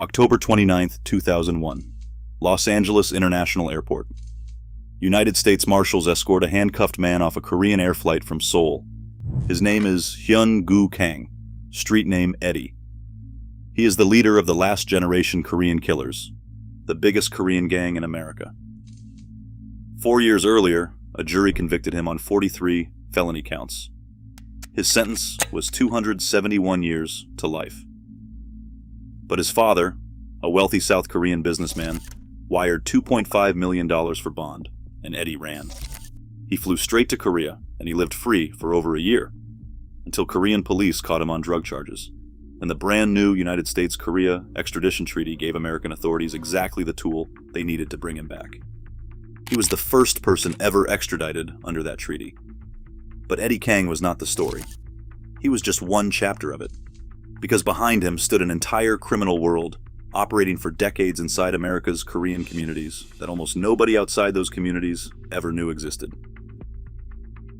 October 29th, 2001. Los Angeles International Airport. United States Marshals escort a handcuffed man off a Korean air flight from Seoul. His name is Hyun-gu Kang, street name Eddie. He is the leader of the last generation Korean killers, the biggest Korean gang in America. 4 years earlier, a jury convicted him on 43 felony counts. His sentence was 271 years to life. But his father, a wealthy South Korean businessman, wired $2.5 million for bond, and Eddie ran. He flew straight to Korea, and he lived free for over a year, until Korean police caught him on drug charges, and the brand new United States-Korea extradition treaty gave American authorities exactly the tool they needed to bring him back. He was the first person ever extradited under that treaty. But Eddie Kang was not the story. He was just one chapter of it, because behind him stood an entire criminal world operating for decades inside America's Korean communities that almost nobody outside those communities ever knew existed.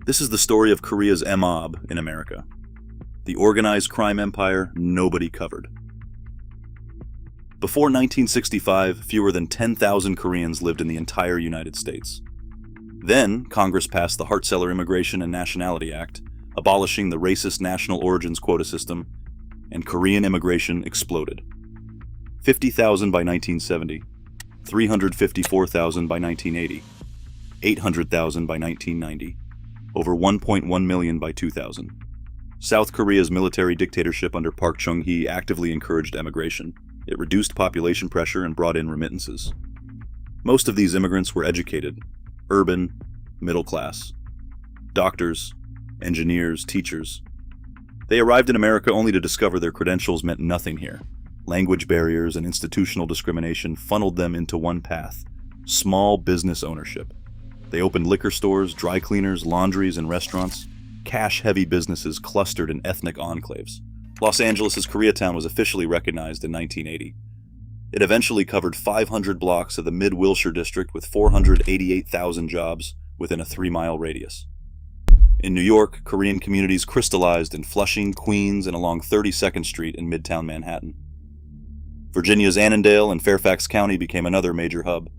This is the story of Korea's mob in America, the organized crime empire nobody covered. Before 1965, fewer than 10,000 Koreans lived in the entire United States. Then, Congress passed the Hart-Celler Immigration and Nationality Act, abolishing the racist national origins quota system, and Korean immigration exploded. 50,000 by 1970, 354,000 by 1980, 800,000 by 1990, over 1.1 million by 2000. South Korea's military dictatorship under Park Chung-hee actively encouraged emigration. It reduced population pressure and brought in remittances. Most of these immigrants were educated, urban, middle class. Doctors, engineers, teachers. They arrived in America only to discover their credentials meant nothing here. Language barriers and institutional discrimination funneled them into one path: small business ownership. They opened liquor stores, dry cleaners, laundries, and restaurants, cash-heavy businesses clustered in ethnic enclaves. Los Angeles' Koreatown was officially recognized in 1980. It eventually covered 500 blocks of the Mid-Wilshire district with 488,000 jobs within a 3-mile radius. In New York, Korean communities crystallized in Flushing, Queens, and along 32nd Street in Midtown Manhattan. Virginia's Annandale and Fairfax County became another major hub,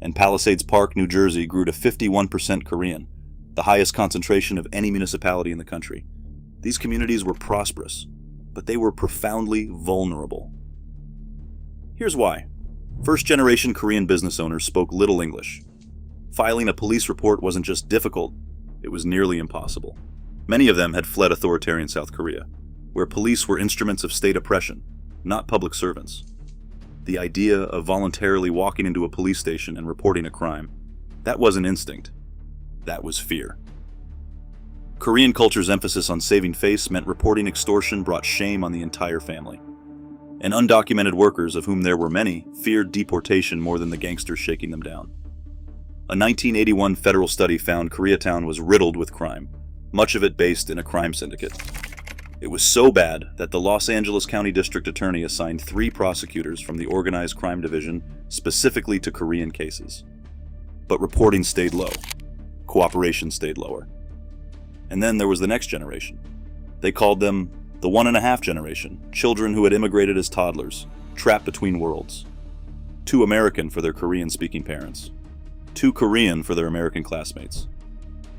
and Palisades Park, New Jersey grew to 51% Korean, the highest concentration of any municipality in the country. These communities were prosperous, but they were profoundly vulnerable. Here's why. First-generation Korean business owners spoke little English. Filing a police report wasn't just difficult, it was nearly impossible. Many of them had fled authoritarian South Korea, where police were instruments of state oppression, not public servants. The idea of voluntarily walking into a police station and reporting a crime, that wasn't instinct. That was fear. Korean culture's emphasis on saving face meant reporting extortion brought shame on the entire family. And undocumented workers, of whom there were many, feared deportation more than the gangsters shaking them down. A 1981 federal study found Koreatown was riddled with crime, much of it based in a crime syndicate. It was so bad that the Los Angeles County District Attorney assigned 3 prosecutors from the Organized Crime Division specifically to Korean cases. But reporting stayed low. Cooperation stayed lower. And then there was the next generation. They called them the 1.5 generation, children who had immigrated as toddlers, trapped between worlds. Too American for their Korean-speaking parents. Too Korean for their American classmates.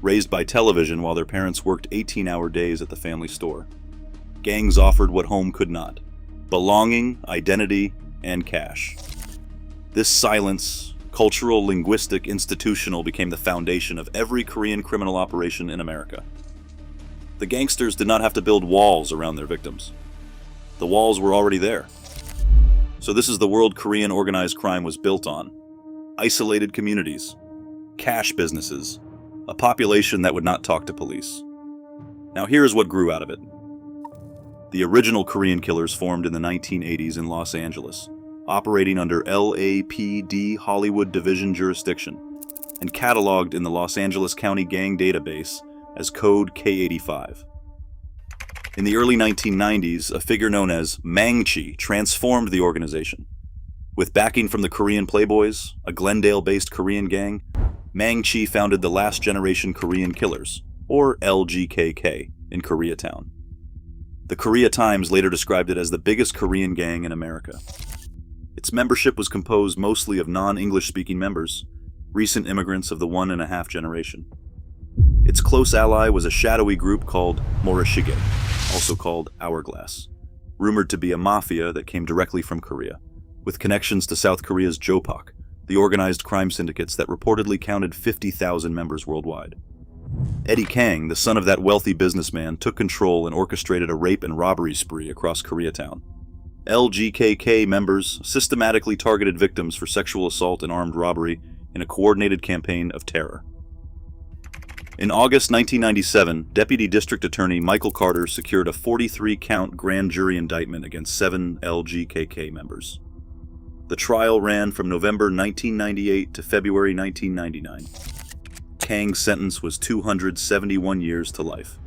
Raised by television while their parents worked 18-hour days at the family store. Gangs offered what home could not: belonging, identity, and cash. This silence, cultural, linguistic, institutional, became the foundation of every Korean criminal operation in America. The gangsters did not have to build walls around their victims. The walls were already there. So this is the world Korean organized crime was built on. Isolated communities, cash businesses, a population that would not talk to police. Now here's what grew out of it. The original Korean killers formed in the 1980s in Los Angeles, operating under LAPD Hollywood Division jurisdiction, and cataloged in the Los Angeles County Gang Database as Code K85. In the early 1990s, a figure known as Mang-chi transformed the organization. With backing from the Korean Playboys, a Glendale-based Korean gang, Mang-chi founded the Last Generation Korean Killers, or LGKK, in Koreatown. The Korea Times later described it as the biggest Korean gang in America. Its membership was composed mostly of non-English speaking members, recent immigrants of the 1.5 generation. Its close ally was a shadowy group called Morishige, also called Hourglass, rumored to be a mafia that came directly from Korea, with connections to South Korea's Jopak, the organized crime syndicates that reportedly counted 50,000 members worldwide. Eddie Kang, the son of that wealthy businessman, took control and orchestrated a rape and robbery spree across Koreatown. LGKK members systematically targeted victims for sexual assault and armed robbery in a coordinated campaign of terror. In August 1997, Deputy District Attorney Michael Carter secured a 43-count grand jury indictment against 7 LGKK members. The trial ran from November 1998 to February 1999. Kang's sentence was 271 years to life.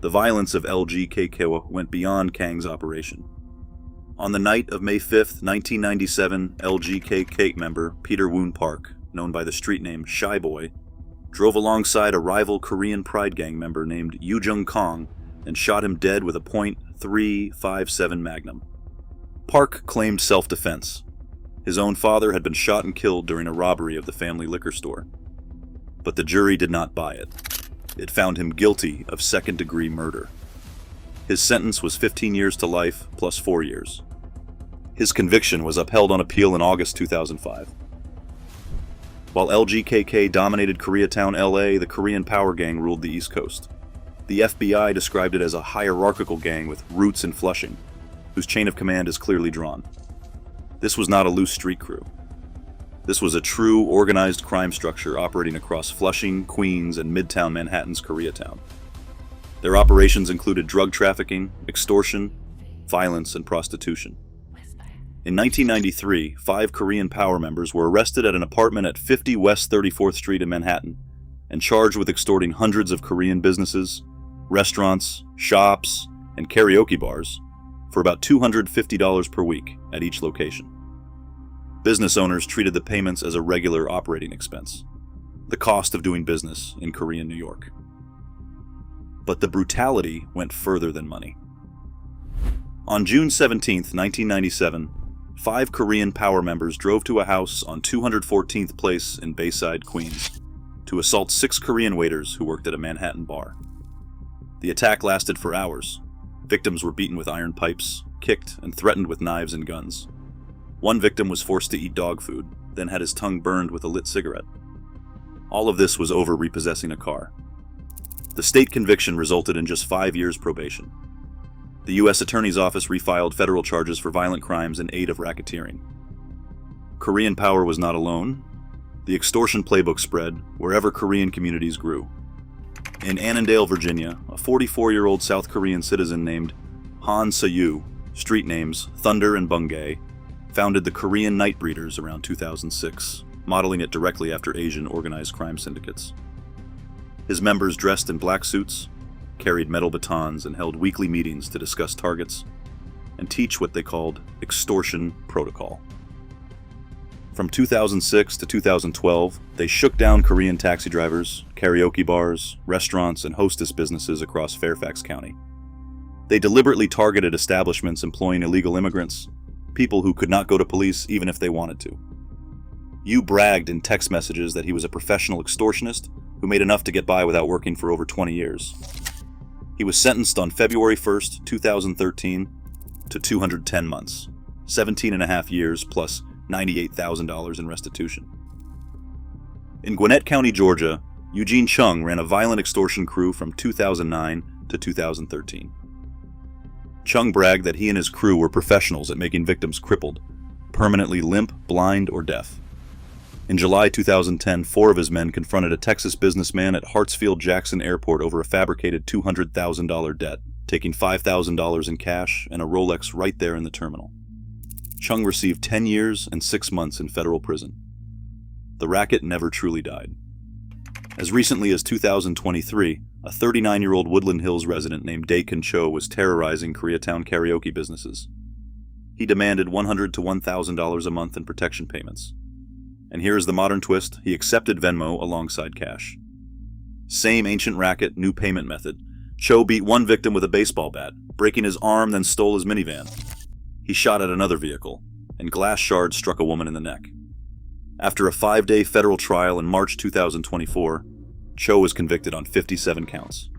The violence of LGKK went beyond Kang's operation. On the night of May 5, 1997, LGKK member Peter Woon Park, known by the street name Shy Boy, drove alongside a rival Korean Pride Gang member named Yoo Jung Kong and shot him dead with a .357 Magnum. Park claimed self-defense. His own father had been shot and killed during a robbery of the family liquor store. But the jury did not buy it. It found him guilty of second-degree murder. His sentence was 15 years to life plus 4 years. His conviction was upheld on appeal in August 2005. While LGKK dominated Koreatown, LA, the Korean Power Gang ruled the East Coast. The FBI described it as a hierarchical gang with roots in Flushing, whose chain of command is clearly drawn. This was not a loose street crew. This was a true, organized crime structure operating across Flushing, Queens, and Midtown Manhattan's Koreatown. Their operations included drug trafficking, extortion, violence, and prostitution. In 1993, 5 Korean Power members were arrested at an apartment at 50 West 34th Street in Manhattan and charged with extorting hundreds of Korean businesses, restaurants, shops, and karaoke bars for about $250 per week at each location. Business owners treated the payments as a regular operating expense, the cost of doing business in Korean New York. But the brutality went further than money. On June 17, 1997, 5 Korean Power members drove to a house on 214th Place in Bayside, Queens, to assault 6 Korean waiters who worked at a Manhattan bar. The attack lasted for hours. Victims were beaten with iron pipes, kicked, and threatened with knives and guns. One victim was forced to eat dog food, then had his tongue burned with a lit cigarette. All of this was over repossessing a car. The state conviction resulted in just 5 years probation. The U.S. Attorney's Office refiled federal charges for violent crimes in aid of racketeering. Korean Power was not alone. The extortion playbook spread wherever Korean communities grew. In Annandale, Virginia, a 44-year-old South Korean citizen named Han Seo, street names Thunder and Bungay, founded the Korean Nightbreeders around 2006, modeling it directly after Asian organized crime syndicates. His members dressed in black suits, carried metal batons, and held weekly meetings to discuss targets and teach what they called extortion protocol. From 2006 to 2012, they shook down Korean taxi drivers, karaoke bars, restaurants, and hostess businesses across Fairfax County. They deliberately targeted establishments employing illegal immigrants, people who could not go to police even if they wanted to. Yu bragged in text messages that he was a professional extortionist who made enough to get by without working for over 20 years. He was sentenced on February 1st, 2013 to 210 months, 17 and a half years plus $98,000 in restitution. In Gwinnett County, Georgia, Eugene Chung ran a violent extortion crew from 2009 to 2013. Chung bragged that he and his crew were professionals at making victims crippled, permanently limp, blind, or deaf. In July 2010, 4 of his men confronted a Texas businessman at Hartsfield-Jackson Airport over a fabricated $200,000 debt, taking $5,000 in cash and a Rolex right there in the terminal. Chung received 10 years and 6 months in federal prison. The racket never truly died. As recently as 2023, a 39-year-old Woodland Hills resident named Dae-Kun Cho was terrorizing Koreatown karaoke businesses. He demanded $100 to $1,000 a month in protection payments. And here is the modern twist: he accepted Venmo alongside cash. Same ancient racket, new payment method. Cho beat one victim with a baseball bat, breaking his arm, then stole his minivan. He shot at another vehicle, and glass shards struck a woman in the neck. After a 5-day federal trial in March 2024, Cho was convicted on 57 counts.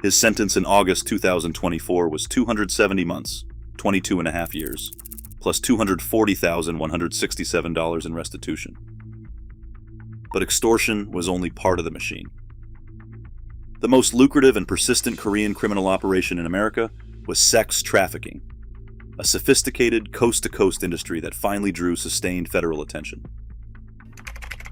His sentence in August 2024 was 270 months, 22 and a half years, plus $240,167 in restitution. But extortion was only part of the machine. The most lucrative and persistent Korean criminal operation in America was sex trafficking, a sophisticated coast-to-coast industry that finally drew sustained federal attention.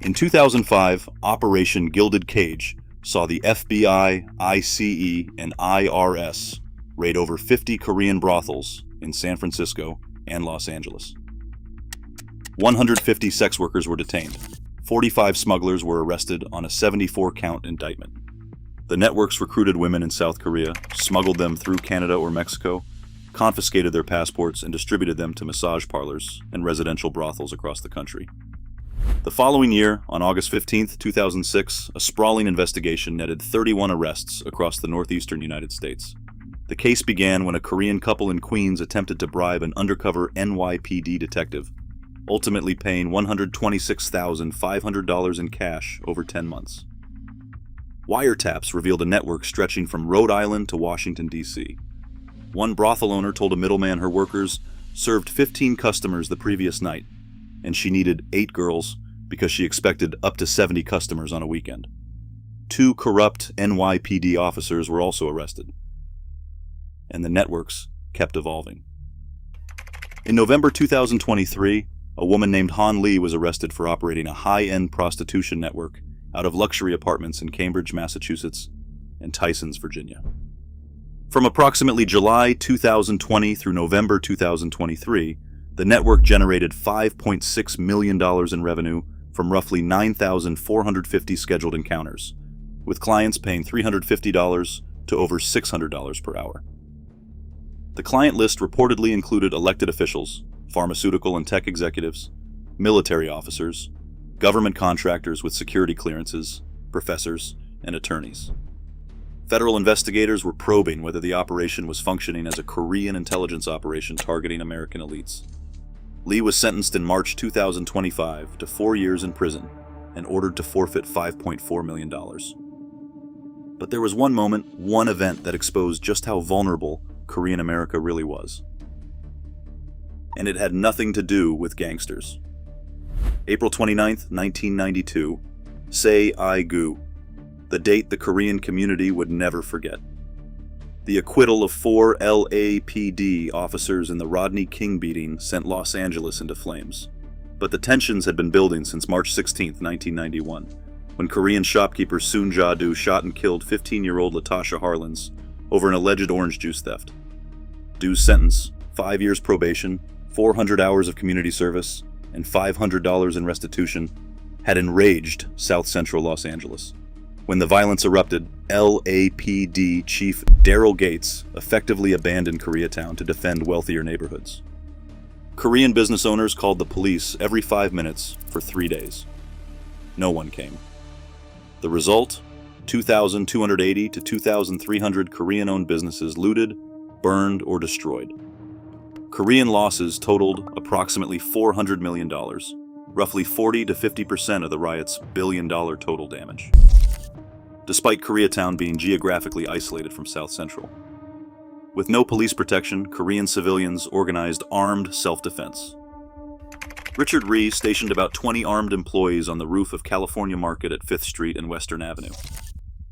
In 2005, Operation Gilded Cage saw the FBI, ICE, and IRS raid over 50 Korean brothels in San Francisco and Los Angeles. 150 sex workers were detained. 45 smugglers were arrested on a 74-count indictment. The networks recruited women in South Korea, smuggled them through Canada or Mexico, confiscated their passports, and distributed them to massage parlors and residential brothels across the country. The following year, on August 15, 2006, a sprawling investigation netted 31 arrests across the northeastern United States. The case began when a Korean couple in Queens attempted to bribe an undercover NYPD detective, ultimately paying $126,500 in cash over 10 months. Wiretaps revealed a network stretching from Rhode Island to Washington, D.C. One brothel owner told a middleman her workers served 15 customers the previous night, and she needed 8 girls because she expected up to 70 customers on a weekend. 2 corrupt NYPD officers were also arrested, and the networks kept evolving. In November 2023, a woman named Han Lee was arrested for operating a high-end prostitution network out of luxury apartments in Cambridge, Massachusetts, and Tysons, Virginia. From approximately July 2020 through November 2023, the network generated $5.6 million in revenue from roughly 9,450 scheduled encounters, with clients paying $350 to over $600 per hour. The client list reportedly included elected officials, pharmaceutical and tech executives, military officers, government contractors with security clearances, professors, and attorneys. Federal investigators were probing whether the operation was functioning as a Korean intelligence operation targeting American elites. Lee was sentenced in March 2025 to 4 years in prison and ordered to forfeit $5.4 million. But there was one moment, one event that exposed just how vulnerable Korean America really was. And it had nothing to do with gangsters. April 29, 1992, Say-I-Gu, the date the Korean community would never forget. The acquittal of 4 LAPD officers in the Rodney King beating sent Los Angeles into flames. But the tensions had been building since March 16, 1991, when Korean shopkeeper Soon Ja-do shot and killed 15-year-old Latasha Harlins over an alleged orange juice theft. Du's sentence, 5 years probation, 400 hours of community service, and $500 in restitution, had enraged South Central Los Angeles. When the violence erupted, LAPD Chief Daryl Gates effectively abandoned Koreatown to defend wealthier neighborhoods. Korean business owners called the police every 5 minutes for 3 days. No one came. The result? 2,280 to 2,300 Korean-owned businesses looted, burned, or destroyed. Korean losses totaled approximately $400 million, roughly 40 to 50% of the riot's billion-dollar total damage, despite Koreatown being geographically isolated from South Central. With no police protection, Korean civilians organized armed self-defense. Richard Rhee stationed about 20 armed employees on the roof of California Market at 5th Street and Western Avenue.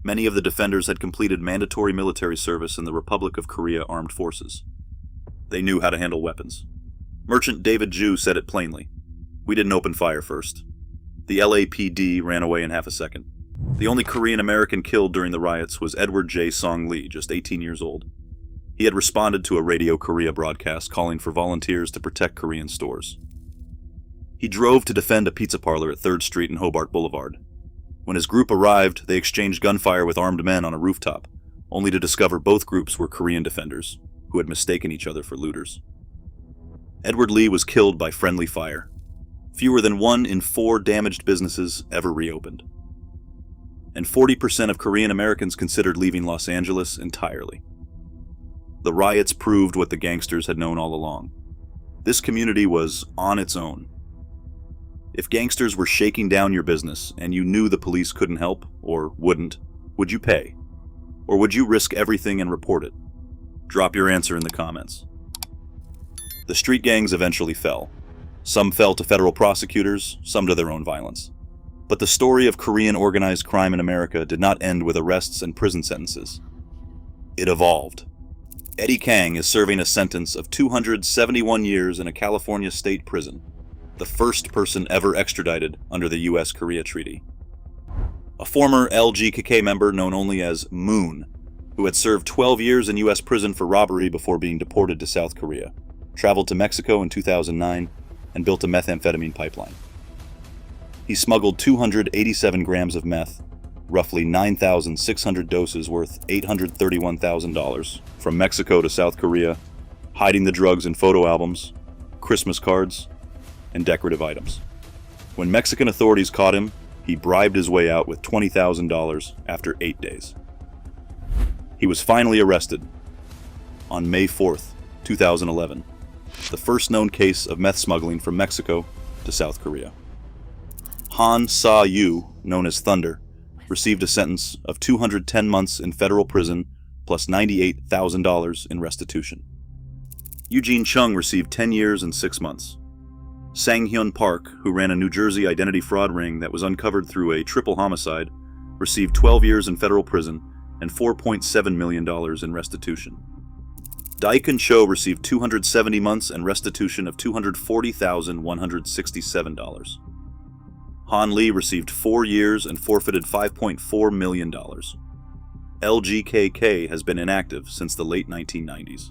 Many of the defenders had completed mandatory military service in the Republic of Korea Armed Forces. They knew how to handle weapons. Merchant David Ju said it plainly. "We didn't open fire first. The LAPD ran away in half a second." The only Korean American killed during the riots was Edward J. Song Lee, just 18 years old. He had responded to a Radio Korea broadcast calling for volunteers to protect Korean stores. He drove to defend a pizza parlor at 3rd Street and Hobart Boulevard. When his group arrived, they exchanged gunfire with armed men on a rooftop, only to discover both groups were Korean defenders, who had mistaken each other for looters. Edward Lee was killed by friendly fire. Fewer than 1 in 4 damaged businesses ever reopened. And 40% of Korean Americans considered leaving Los Angeles entirely. The riots proved what the gangsters had known all along. This community was on its own. If gangsters were shaking down your business and you knew the police couldn't help, or wouldn't, would you pay? Or would you risk everything and report it? Drop your answer in the comments. The street gangs eventually fell. Some fell to federal prosecutors, some to their own violence. But the story of Korean organized crime in America did not end with arrests and prison sentences. It evolved. Eddie Kang is serving a sentence of 271 years in a California state prison, the first person ever extradited under the U.S. Korea Treaty. A former LGKK member known only as Moon, who had served 12 years in U.S. prison for robbery before being deported to South Korea, traveled to Mexico in 2009 and built a methamphetamine pipeline. He smuggled 287 grams of meth, roughly 9,600 doses worth $831,000, from Mexico to South Korea, hiding the drugs in photo albums, Christmas cards, and decorative items. When Mexican authorities caught him, he bribed his way out with $20,000 after 8 days. He was finally arrested on May 4th, 2011, the first known case of meth smuggling from Mexico to South Korea. Han Sa-yu, known as Thunder, received a sentence of 210 months in federal prison plus $98,000 in restitution. Eugene Chung received 10 years and 6 months. Sang-hyun Park, who ran a New Jersey identity fraud ring that was uncovered through a triple homicide, received 12 years in federal prison and $4.7 million in restitution. Daikun Cho received 270 months and restitution of $240,167. Han Lee received 4 years and forfeited $5.4 million. LGKK has been inactive since the late 1990s.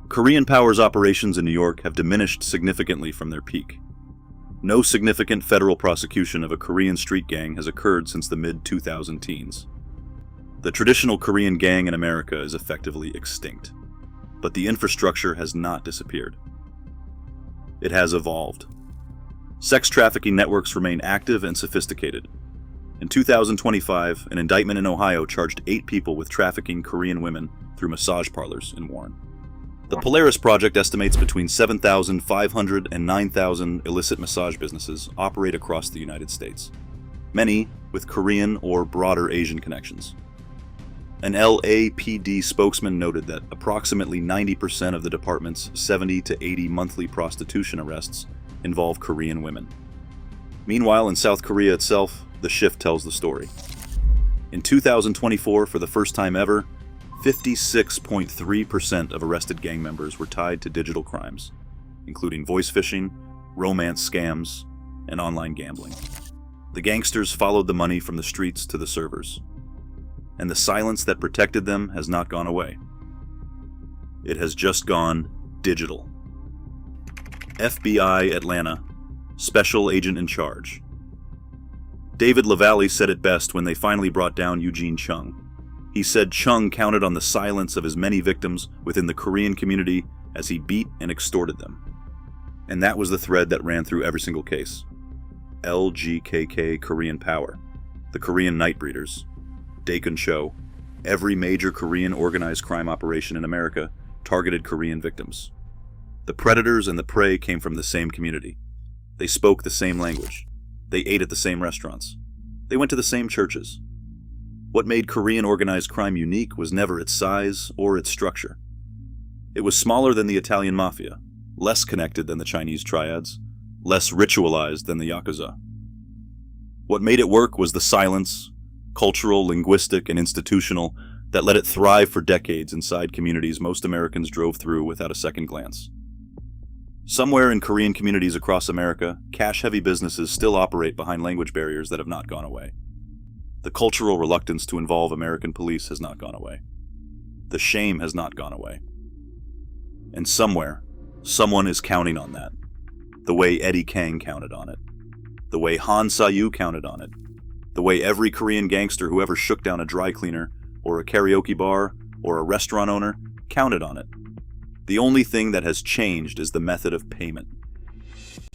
Korean Power's operations in New York have diminished significantly from their peak. No significant federal prosecution of a Korean street gang has occurred since the mid-2000 teens. The traditional Korean gang in America is effectively extinct, but the infrastructure has not disappeared. It has evolved. Sex trafficking networks remain active and sophisticated. In 2025, an indictment in Ohio charged 8 people with trafficking Korean women through massage parlors in Warren. The Polaris Project estimates between 7,500 and 9,000 illicit massage businesses operate across the United States, many with Korean or broader Asian connections. An LAPD spokesman noted that approximately 90% of the department's 70 to 80 monthly prostitution arrests involve Korean women. Meanwhile, in South Korea itself, the shift tells the story. In 2024, for the first time ever, 56.3% of arrested gang members were tied to digital crimes, including voice phishing, romance scams, and online gambling. The gangsters followed the money from the streets to the servers, and the silence that protected them has not gone away. It has just gone digital. FBI Atlanta, Special Agent in Charge. David LaValle said it best when they finally brought down Eugene Chung. He said Chung counted on the silence of his many victims within the Korean community as he beat and extorted them. And that was the thread that ran through every single case. LGKK Korean Power, the Korean Nightbreeders, Daikun Cho, every major Korean organized crime operation in America targeted Korean victims. The predators and the prey came from the same community. They spoke the same language. They ate at the same restaurants. They went to the same churches. What made Korean organized crime unique was never its size or its structure. It was smaller than the Italian Mafia, less connected than the Chinese triads, less ritualized than the Yakuza. What made it work was the silence, cultural, linguistic, and institutional, that let it thrive for decades inside communities most Americans drove through without a second glance. Somewhere in Korean communities across America, cash-heavy businesses still operate behind language barriers that have not gone away. The cultural reluctance to involve American police has not gone away. The shame has not gone away. And somewhere, someone is counting on that. The way Eddie Kang counted on it. The way Han Sa-yu counted on it. The way every Korean gangster who ever shook down a dry cleaner, or a karaoke bar, or a restaurant owner counted on it. The only thing that has changed is the method of payment.